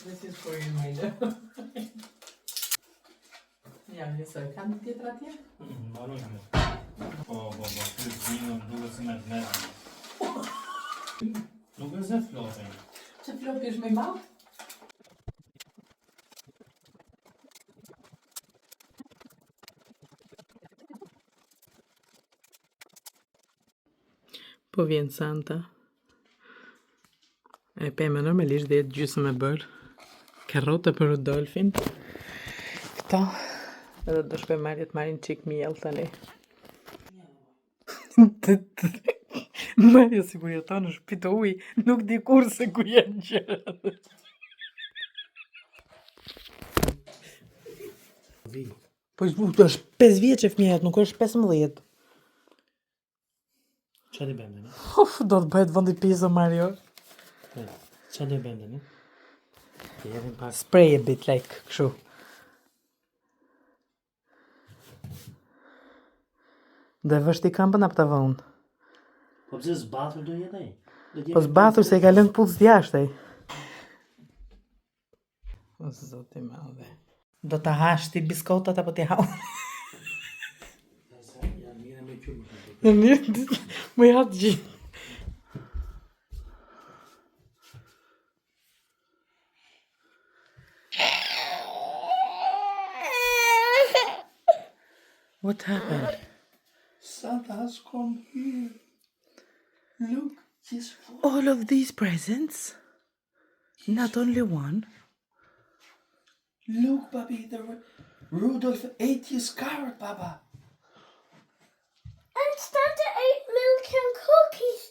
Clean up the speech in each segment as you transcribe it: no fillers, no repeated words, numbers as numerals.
This is for you, my love. Ja, njësoj, kanë tjetër atje? Mbaroj me. Po, ty vinë duhet se me të merë. Nuk e zë flopin. Që flopi është me madh? Po vjen Santa. E peme normalisht dhe gjysmë e bërë. Karrote për Rudolfin. Këta. Edhe do shpej marrë të marrin qik mjell tani. Marja si kur jeton në shtëpi të ujë, nuk di kur se ku janë gjërat. Po është 5 vjeç e fëmijët, nuk është 15. Qa të bëndë, ne? Do të bëhet vëndi pizza, Mario. Qa të bëndë, ne? Jevim pak. Spray a bit, like, kështu. Dhe vështi kampën apë të vonë. Po pëse zbathur do jetë ai? Po zbathur se i ka lënë putës djashtë ai. O zoti madhe. Do ta hash ti biskotat apo ti hau? Janë mire me qurë. Në mirë, më i hatë gjithë. What happened? Santa has come here. Look, he's full. All of these presents? Not only one? Look, Bobby, Rudolph ate his carrot, Papa. And Santa ate milk and cookies.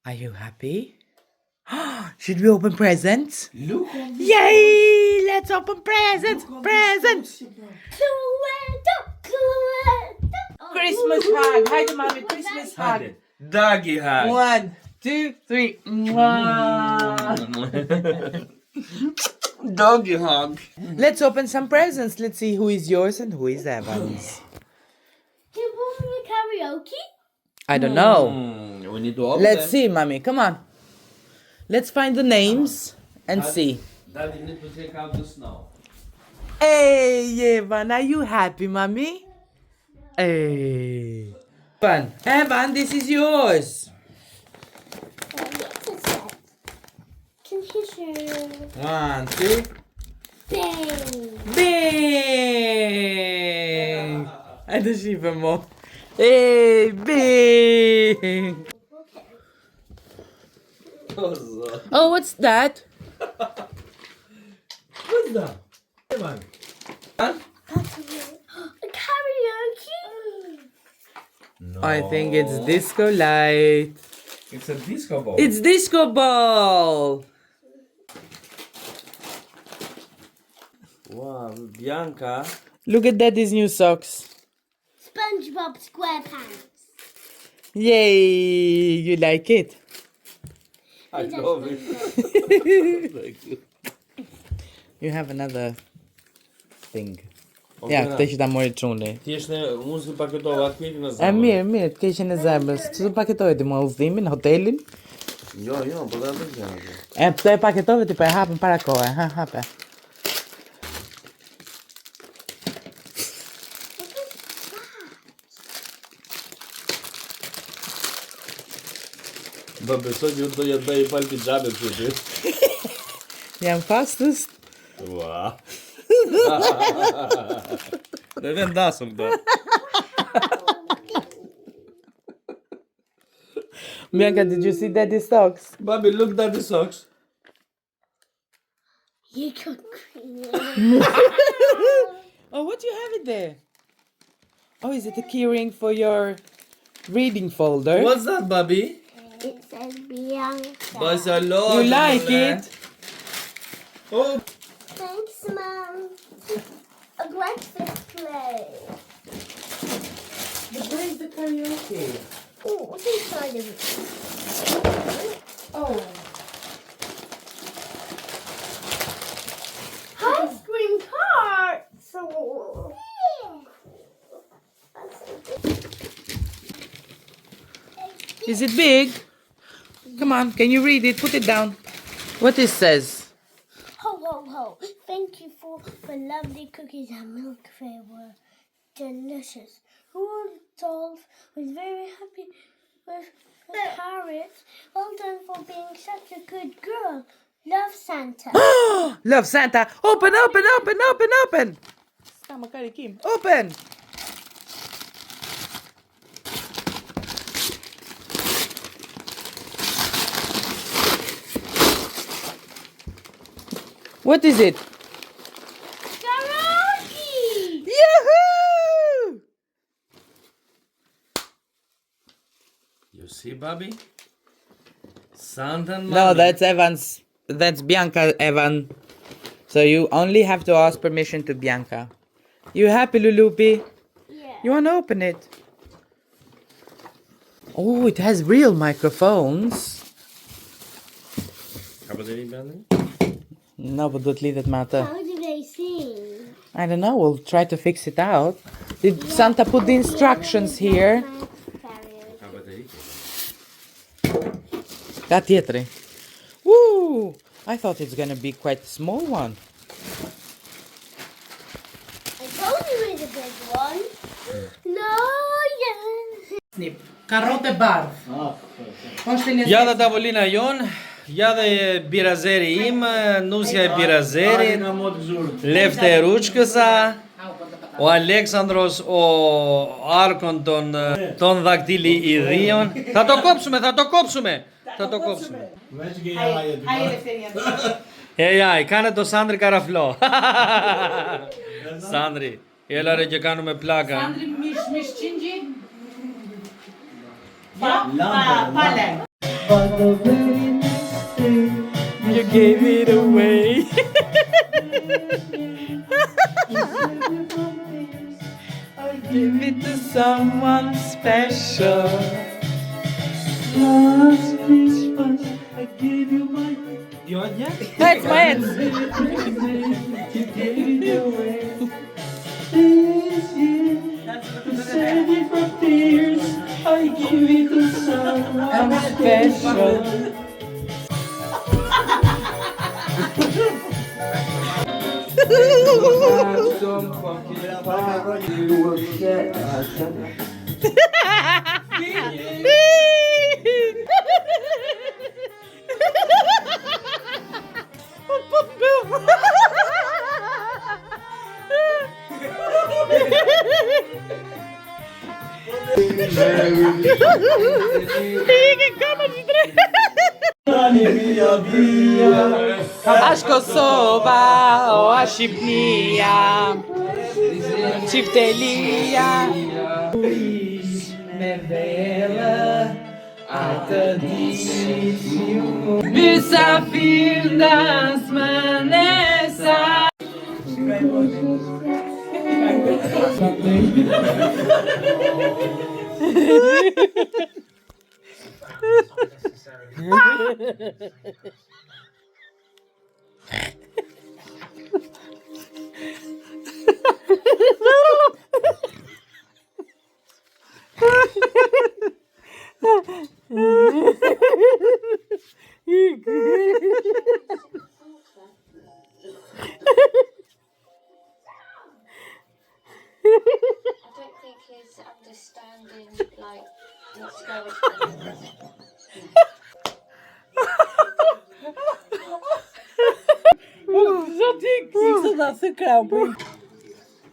Are you happy? Should we open presents? Look on this. Yay! Let's open presents! Presents! Christmas hug! Haydi mami, Christmas hug! Doggy hug. 1, 2, 3. Mwah. Doggy hug. Let's open some presents. Let's see who is yours and who is Evan's. Do you want me karaoke? I don't know. We need to open Let's see, mommy. Come on. Let's find the names and see. Daddy need to take out the snow. Hey, Evan, are you happy, mommy? Hey. Evan, this is yours. Can you share? 1, 2. Bang! Bing! Ai të shifë mo. Hey, bing! Oh, what's that? What's that? Evan. A karaoke? No. I think it's disco light. It's a disco ball. It's disco ball! Wow, Bianca. Look at daddy's new socks. SpongeBob SquarePants. Yay! You like it? I love it. Thank you. You have another thing. Okay, Ja, na. këtë që ta mori çuni. Ti është unë s'u paketova atë mikë në E zemër. mirë, të keqen e zemrës. Që të paketoj ti mua udhimin, hotelin? Jo, po da të gjë. E të e paketove ti po e hapën para kohe, ha, hape. Bë besoj që do jetë bëj fal pijame këtu ti. Jam fastest. Ua. Ne vendasëm këto. Bianca, did you see daddy's socks? Baby, look daddy socks. You could cream. Oh, what do you have it there? Oh, is it a key ring for your reading folder? What's that, Bobby? It says Bianca. Barcelona. You like it? Oh, Thanks, Mom. A breakfast plate. But where is the karaoke? Oh, what's inside of it? Oh. Ice cream carts. Oh. Is it big? Come on, can you read it? Put it down. What it says? thank you for the lovely cookies and milk. They were delicious. Rudolph was very happy with the carrots. Well done for being such a good girl. Love, Santa. Love Santa. Open. Sta më karikim. Open. What is it? Karaoke! Yahoo! You see, Bobby? Santa and No, Mommy. that's Evan's. That's Bianca, Evan. So you only have to ask permission to Bianca. You happy, Lulupi? Yeah. You want to open it? Oh, it has real microphones. Ka për të rinë No, but do të lidhet me atë. How do they sing? I don't know. We'll try to fix it out. Did Santa put the instructions here? Ka për të rinë. Ka tjetri. Woo! I thought it's gonna be quite a small one. I told you it's a big one. No, yeah. Snip. Karote bardh. Ja dhe tavolina jon, ja dhe birazeri im, nusja e birazerit, lefte e ruçkësa, o Aleksandros, o Arkon ton daktili i dhion. Θα το κόψουμε. Ai, kane το Sandri Καραφλό. Sandri, έλα ρε και κάνουμε πλάκα. Mish qingji. Pale. You gave it away. I give it to someone special. Last Christmas, I gave you my. That's my hands. You gave it away. This year, to save me from tears, I give it to someone special. Aż Kosova, o a Shqipnia, Çiftelia. Me vela, atë ditë mysafir ndas mënesa. I don't think he's understanding, like, what's going on.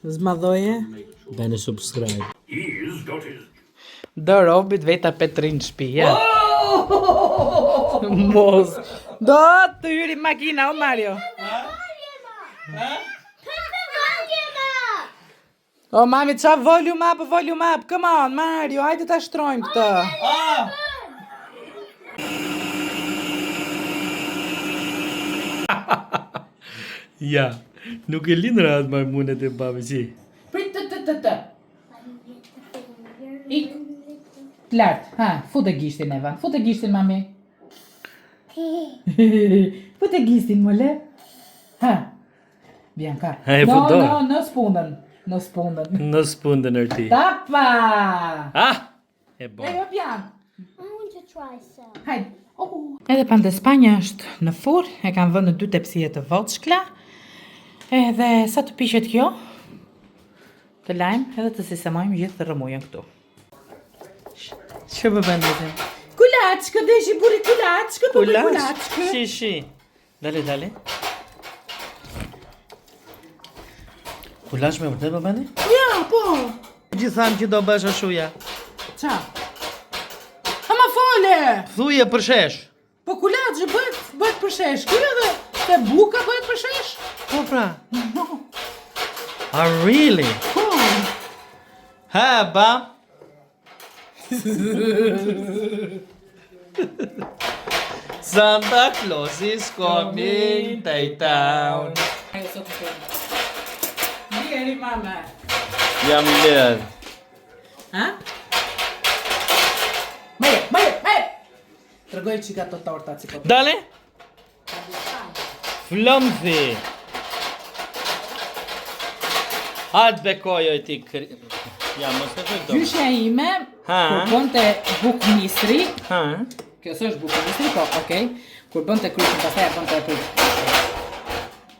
Zmadhoje. Bene subscribe. Do robit veta Petrin shtëpia. Mos. Do të hyri makina o Mario. O mami, qa volume up, come on Mario, hajde ta shtrojmë këtë. Ja, nuk e linë rahat majmunet e babi si. Prit të. Ik. Lart, ha, fut e gishtin Evan, fut e gishtin mami. Fut e gishtin mole. Ha. Bianca. Ha, e fut dorë. No, në spundën. Në spundën e ti. Tapa! Ah! E bo. Ejo Bianca. I want to try some. Hajde. Edhe pande Spanja është në furr, e kanë vënë në 2 tepsije të voçkla. Edhe sa të pishet kjo, të lajmë edhe të sistemojmë gjithë të rëmujën këtu. Që më bëndetim? Kulaçkë, deshi buri kulaçkë, po kulaçkë. Shi. Dale. Kulaç me vërtet më bëndi? Ja, po. Gjithë thamë që do bësh ashuja. Qa? Ama fole! Thuje për shesh. Po kulaçkë bëhet për shesh. Kjo edhe te buka bëhet për shesh? Po pra. No. Really? Po. Ha, ba. Santa Claus is coming to town. Njeri mama. Jam lërë. Ha? Maje! Tërgoj që ka të torta që po. Dale? Flëmthi. Atë bekojoj ti kri... Ja, mos e të do. Gjyshja ime, kur bënte bukë misri, Ha? kjo s'është bukë misri, po, okej. Kur bënte kryqin, pastaj e bënte për...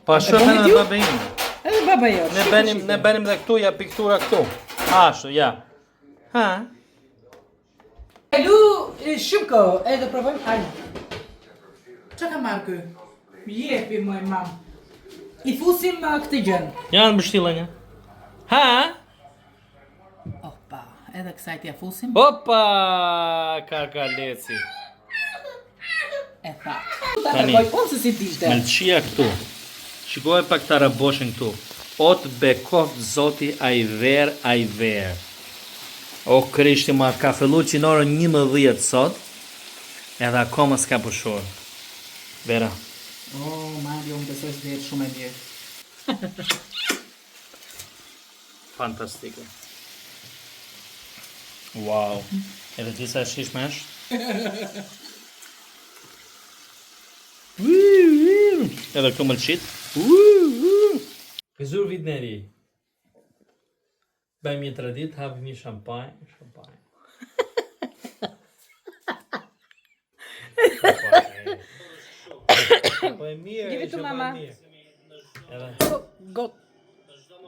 Pa shumë edhe babe ime. Edhe baba jo. Ne benim dhe këtu, ja piktura këtu. Ashtu, ja. Ha? Elu, shumë ko, edhe provojmë, hajde. Qa ka marrë kë? Jepi, moj mam. I fusim këtë gjën. Janë bështillën, ja. Ha? Opa, edhe kësaj t'ja fusim. Opa, karkaleci. E tha. Ta Tani. tregoj unë se si t'ishte. Me lëqia këtu. Shikoj pak të raboshin këtu. Ot bekoft zoti a i ver. O krishti ma ka fillu që në orën 11 sot. Edhe akoma s'ka përshor. Vera. Oh, Mario, unë besoj se jetë shumë e mirë. Fantastike. Wow. Edhe ti sa shish me është? Edhe këtu më lëqit. Gëzur vit në ri. Bëjmë një tradit, hapim një shampajn. Po e mirë. Give it to mama. Edhe. Got.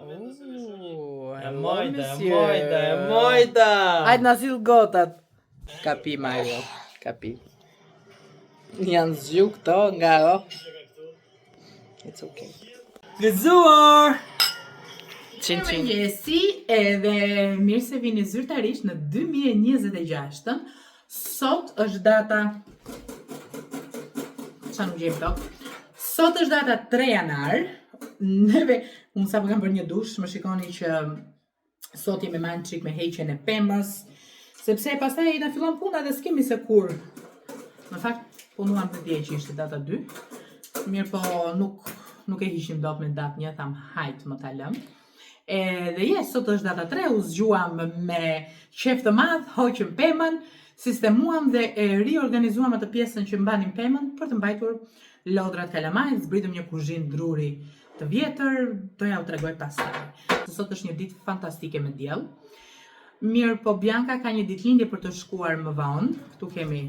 E mojta. Hajde na sill gotat. Kapi Mario, kapi. Janë zgju këto nga It's okay. Gëzuar! Qin. Mëngjesi, edhe mirë se vini zyrtarisht në 2026. Sot është data... Qa nuk gjem to? Sot është data 3 janar. Neve, unë sa po kam bërë një dush, më shikoni që sot jemi marrë çik me heqjen e pemës, sepse pastaj na fillon puna dhe s'kemi se kur. Në fakt, punuam në dje që ishte data 2. Mirë po nuk e hishim dot me datë një, tham hajt më ta lëm. Dhe sot është data 3, u zgjuam me qef të madh, hoqëm pemën, sistemuam dhe e riorganizuam atë pjesën që mbanim pemën për të mbajtur lodrat kalamaj, zbritëm një kuzhinë druri të vjetër, do ja u tregoj pastaj. Sot është një ditë fantastike me diell. Mirë po Bianca ka një ditëlindje për të shkuar më vonë. Këtu kemi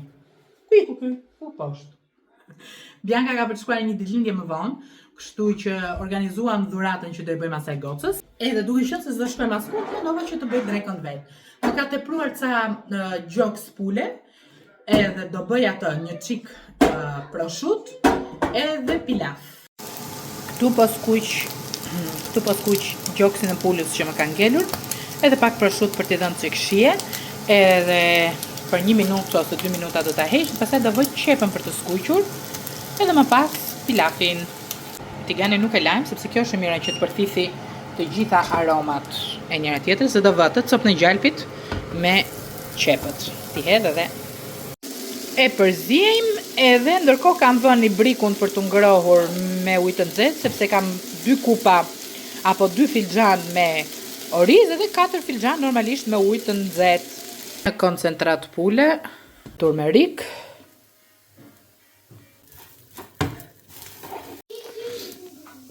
ku poshtë. Bianca ka për të shkuar një ditëlindje më vonë, kështu që organizuam dhuratën që do i bëjmë asaj gocës. Edhe duke qenë se s'do shkojmë asku, mendova që të bëj drekën vet. Më ka tepruar ca gjoks pule, edhe do bëj atë një çik proshut edhe pilaf. Këtu po skuq gjoksin e pulës që më ka ngelur, edhe pak proshut për t'i dhënë çik shije, edhe për 1 minutë ose 2 minuta do ta heq, pastaj do vë qepën për të skuqur, edhe më pas pilafin. Tigani nuk e lajm sepse kjo është e mira që të përfithi të gjitha aromat e njëra tjetrës, dhe do vë të copën e gjalpit me qepët. Ti hedh edhe e përziejm, edhe ndërkohë kam vënë brikun për të ngrohur me ujë të nxehtë, sepse kam 2 kupa apo 2 filxhan me oriz edhe 4 filxhan normalisht me ujë të nxehtë. Në koncentrat pule, turmerik,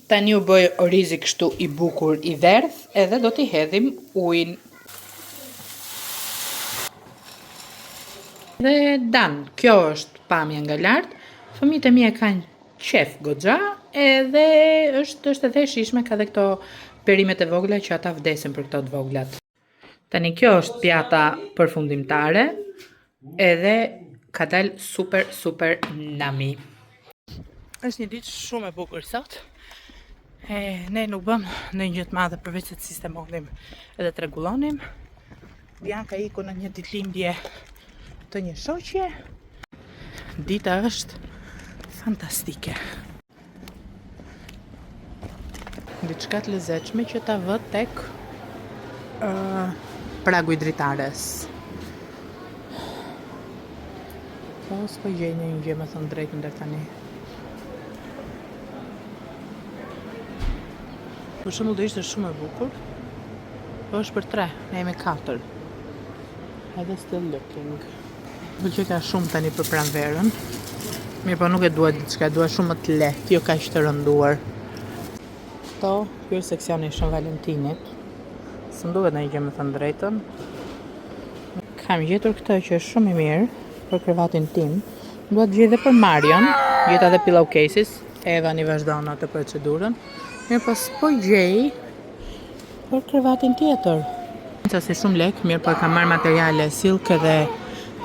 tani u bëj orizi kështu i bukur i verdh, edhe do t'i hedhim ujin. Dhe dan, kjo është pamja nga lart. Fëmijët e mi e kanë qef goxha, Edhe është edhe e shishme, ka dhe këto perimet e vogla që ata vdesin për këto të voglat. Tani kjo është pjata përfundimtare, edhe ka dalë super nami. Është një ditë shumë e bukur sot. Ne nuk bëm në një të madhe përveç se të sistemonim edhe të rregullonim. Bianca iku në një ditëlindje të një shoqje. Dita është fantastike. Diçka të lezetshme që ta vë tek pragu i dritares. Po s'po gjej në një gjë me thënë drejtën deri tani. Për shembull do ishte shumë e bukur. Po është për 3, ne jemi 4. Edhe still looking. Pëlqej ka shumë tani për pranverën. Mirë, po nuk e dua diçka, dua shumë më të lehtë, jo kaq të rënduar. Ky është seksioni i Shën Valentinit. Së më duket në një gjë me thënë drejtën. Kam gjetur këtë që është shumë i mirë për krevatin tim. Dua të gjej edhe për Marion, gjeta edhe pillowcases. Eva i vazhdon atë procedurën. Mirë, po s'po gjej për krevatin tjetër. Sa si shumë lek, mirë, po kam marrë materiale silk edhe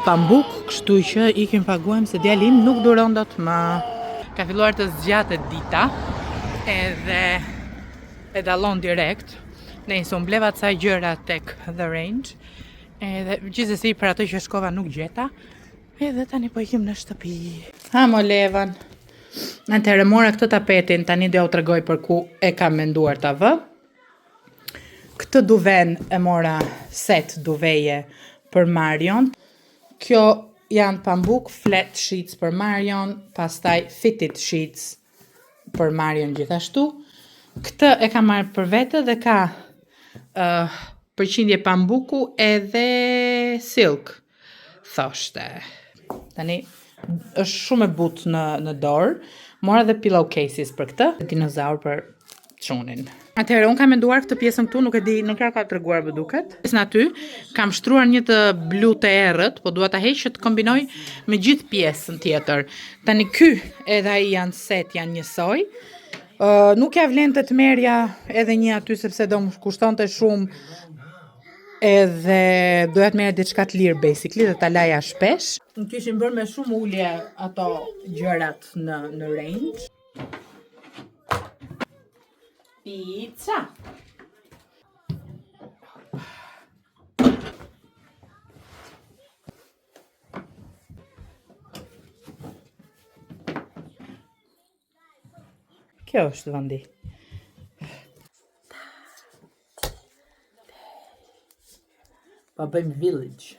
pambuk, kështu që i kem paguajmë se djali im nuk duron dot më. Ka filluar të zgjatet dita, edhe e dallon direkt. Nëse unë bleva ca gjëra tek The Range, edhe gjithsesi për ato që shkova nuk gjeta, edhe tani po ikim në shtëpi. Ha mo Levan. Atëherë mora këtë tapetin, tani do t'ju tregoj për ku e kam menduar ta vë. Këtë duven e mora set duveje për Marion. Kjo janë pambuk flat sheets për Marion, pastaj fitted sheets për Marion gjithashtu. Këtë e kam marrë për vete dhe ka përqindje pambuku edhe silk, thoshte. Tani është shumë e butë në dorë. Mora dhe pillowcases për këtë, dinozaur për çunin. Atëherë, unë kam menduar këtë pjesën këtu, nuk e di, nuk ka treguar më duket. Pjesën aty, kam shtruar një të blu të errët, po dua ta heq që të kombinoj me gjithë pjesën tjetër. Tani ky edhe ai janë set, janë njësoj. Nuk ja vlen të merja edhe një aty sepse do më kushtonte shumë. Edhe doja të merja diçka të lirë basically dhe ta laja shpesh. Në kishin bërë me shumë ulje ato gjërat në range. Pizza. Kjo është vendi. Pa bëjmë village.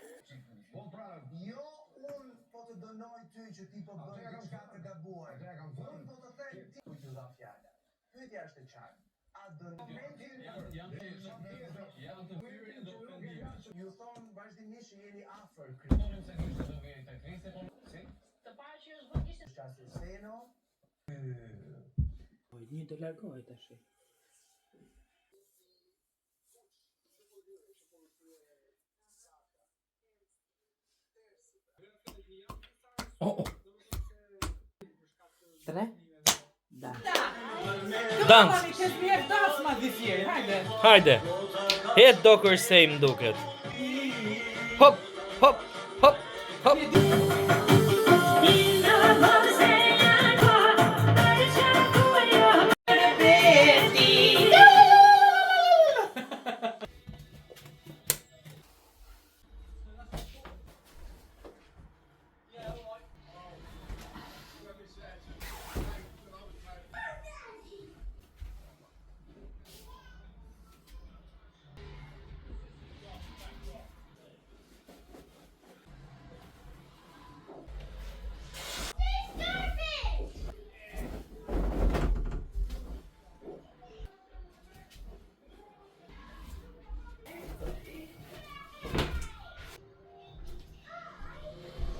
Një të largohet tash. Tre? Da. Dans. Hajde. Het dokker se më duket. Hop, hop, hop, hop.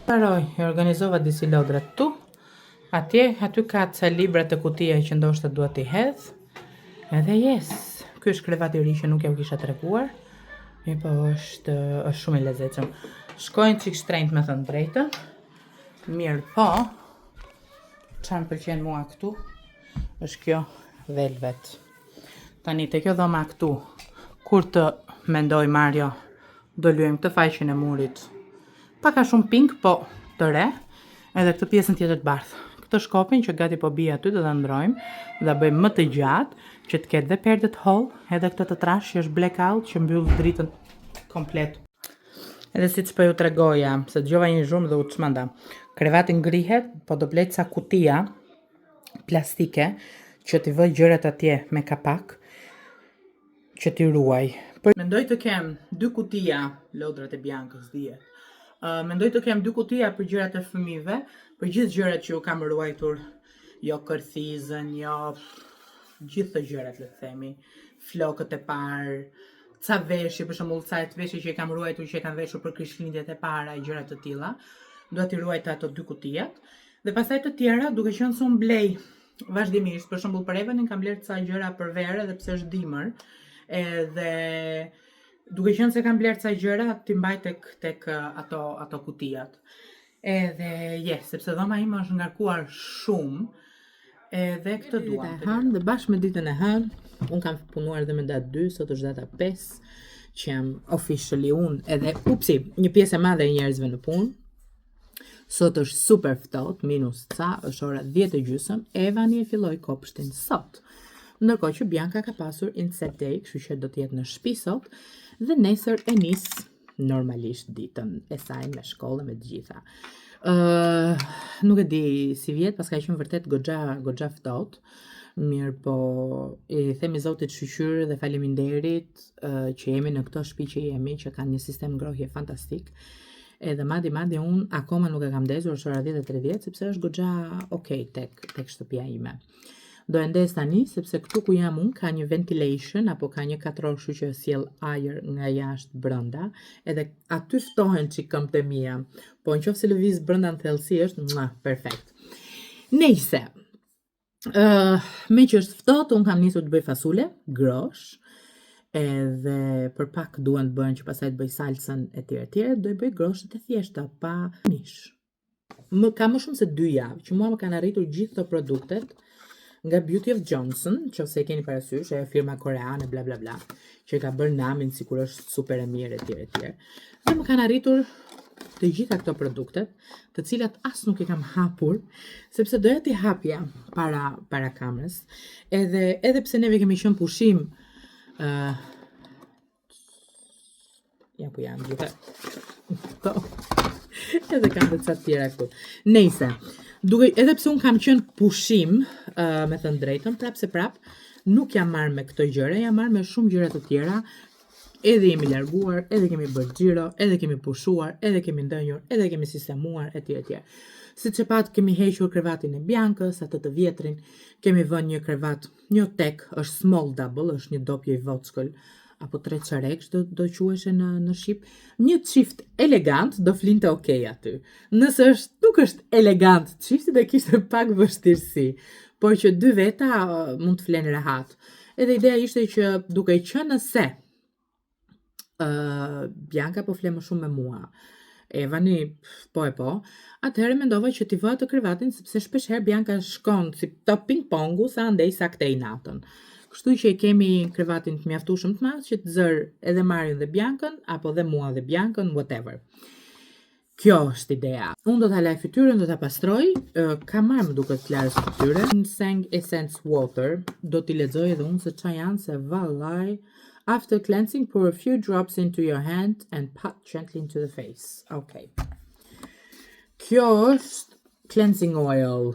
Paroj, e organizova disi lodra tu. Aty ka ca libra të kutia që ndoshta dua t'i hedh. Edhe yes, ky është krevati i ri që nuk ja u kisha treguar. Po është shumë i lezetshëm. Shkojnë çik shtrenjtë me thënë drejtën. Mirë po. Çfarë më pëlqen mua këtu është kjo velvet. Tani te kjo dhoma këtu, kur të mendoj Mario, do luajm këtë faqen e murit. Paka shumë pink, po të re, edhe këtë pjesën tjetër të bardhë. Këtë shkopin që gati po bie aty do ta ndrojmë dhe bëjmë më të gjatë që të ketë dhe perdet hall, edhe këtë të trash që është blackout që mbyll dritën komplet. Edhe siç po ju tregoja, se dëgjova një zhurmë dhe u çmenda. Krevati ngrihet, po do blej ca kutia plastike që t'i vë gjërat atje me kapak që t'i ruaj. Mendoj të kem 2 kutia lodrat e Biancës dje. Mendoj të kem 2 kutia për gjërat e fëmijëve, për gjithë gjërat që u kam ruajtur, jo kërthizën, jo gjithë të gjërat, le të themi, flokët e parë, ca veshje, për shembull, ca veshje që i kam ruajtur që i kanë veshur për Krishtlindjet e para e gjëra të tilla, dua t'i ruaj ato 2 kutijat. Dhe pastaj të tjera, duke qenë se unë blej vazhdimisht, për shembull për Evanin kam bler ca gjëra për verë edhe pse është dimër, edhe duke qenë se kam bler ca gjëra, ti mbaj tek ato kutijat. Edhe sepse dhoma ime është ngarkuar shumë, edhe këtë dua. Dhe bashkë me ditën e hënë, unë kam punuar edhe me datë 2, sot është data 5, që jam officially unë edhe, një pjesë e madhe e njerëzve në punë. Sot është super ftohtë, minus ca, është ora 10:30, Evani e filloi kopshtin sot. Ndërkohë që Bianca ka pasur inset day, kështu që do të jetë në shtëpi sot, dhe nesër e nis normalisht ditën e saj me shkollë me të gjitha. Nuk e di si vjet, paska qenë vërtet goxha ftohtë. Mirë, po i themi Zotit shqyqyr dhe faleminderit që jemi në këto shtëpi që jemi, që kanë një sistem ngrohje fantastik. Edhe madje unë akoma nuk e kam ndezur, është ora 10:30, sepse është goxha okay tek shtëpia ime. Do e ndez tani, sepse këtu ku jam unë ka një ventilation, apo ka një katror, kështu që sjell ajër nga jashtë brenda, edhe aty ftohen çikëmbët e mia. Po nëse lëviz brenda në thellësi është perfekt. Nejse. Me që është ftohtë, unë kam nisur të bëj fasule, grosh, edhe për pak duan të bëhen që pasaj të bëj salsën e tjere, do i bëj groshët e thjeshta, pa mish. Ka më shumë se 2 javë, që mua më kanë arritur gjithë të produktet nga Beauty of Johnson, që ose e keni parasysh, ajo firma koreane, bla bla bla, që ka bërë namin sikur është super e mirë e tjere. Dhe më kanë arritur të gjitha këto produktet, të cilat as nuk i kam hapur, sepse doja t'i hapja para kamerës, edhe pse neve kemi qenë pushim, ja ku janë gjitha, edhe kam dhe ca tjera këtu. Nejse, edhe pse unë kam qenë pushim, me thënë drejtën, prap se prap, nuk jam marrë me këto gjëra, jam marrë me shumë gjëra të tjera, edhe jemi larguar, edhe kemi bërë xhiro, edhe kemi pushuar, edhe kemi ndënjur, edhe kemi sistemuar, etj. Siç e pat, kemi hequr krevatin e Biancës, atë të vjetrin, kemi vënë një krevat, një tek, është small double, është një dopje i vockël, apo 3 çareksh do quheshe në shqip. Një çift elegant do flinte okay aty. Nëse nuk është elegant çifti, do kishte pak vështirësi, por që 2 veta mund të flenë rehat. Edhe ideja ishte që duke qenë se Bianca po fle më shumë me mua, Evani po, atëherë mendova që t'i vë atë krevatin, sepse shpeshherë Bianca shkon si top ping-pongu sa andej sa këtej natën. Kështu që kemi krevatin të mjaftueshëm të madh që të zër edhe Marion dhe Biancën, apo dhe mua dhe Biancën, whatever. Kjo është ideja. Unë do t'a laj fytyrën, do t'a pastroj, kam marrë më duket klarës fytyre. Seng Essence Water, do t'i lexoj edhe unë se ç'a janë, se vallaj. After cleansing, pour a few drops into your hand and pat gently into the face. Okay. Kjo është cleansing oil.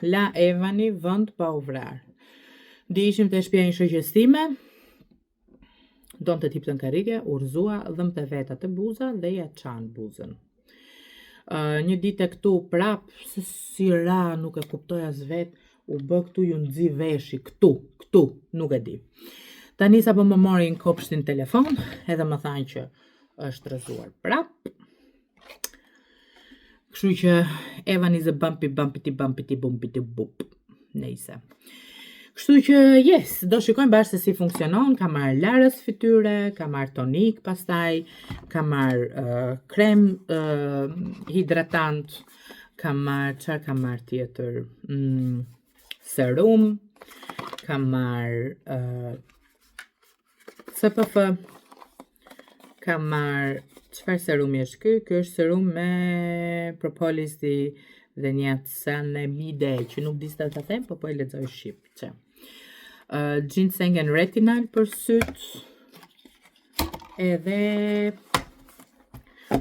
La Evani vend pa u vrar. Di ishim të shtëpia një shoqes time, donte tip të karrige, urzua, dhëmte vetat e buza dhe ja çan buzën. Një ditë këtu prap, se si ra, nuk e kuptoj as vet, u bë këtu ju nxi veshi, këtu, nuk e di. Tani sa po më morin kopshtin telefon, edhe më thanë që është rrezuar prap. Kështu që Evan is a bumpy bup. Nejse. Kështu që do shikojmë bashkë se si funksionon. Kam marrë larës fytyre, kam marrë tonik pastaj, kam marrë krem hidratant, kam marrë tjetër? serum, kam marr CPF, kam marr çfarë serumi është ky? Ky është serum me propolis dhe niacinamide, që nuk di sa ta them, po e lexoj shqip. Ginseng and retinal për syt. Edhe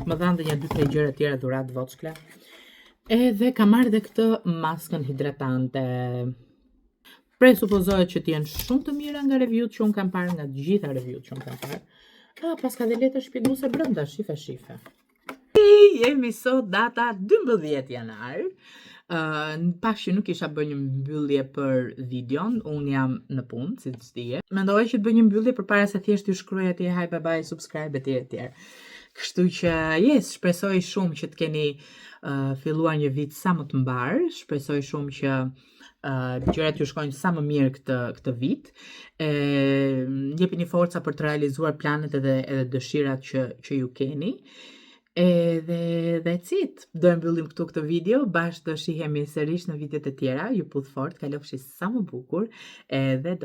më dhanë dhe një 2-3 gjëra tjera dhurat voçkla. Edhe kam marrë dhe këtë maskën hidratante. Presupozohet që t'jenë shumë të mira nga reviewt që unë kam parë, nga gjitha reviewt që unë kam parë. Pas ka dhe letër shpjeguese brenda, shife. Jemi sot data 12 janar. Pas që nuk isha bërë një mbyllje për videon, unë jam në punë, si të dije. Mendoj që të bëj një mbyllje përpara se thjesht t'ju shkruaj atje hi bye bye, subscribe etj. Kështu që shpresoj shumë që të keni filluar një vit sa më të mbar, shpresoj shumë që gjërat ju shkojnë sa më mirë këtë vit. Jepini forca për të realizuar planet edhe dëshirat që ju keni. Edhe that's it. Do e mbyllim këtu këtë video, bashkë do shihemi sërish në videot e tjera. Ju puth fort, kalofshi sa më bukur. Edhe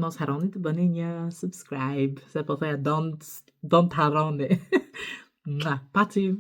mos harroni të bëni një subscribe, se po thoya don't harroni. Paci.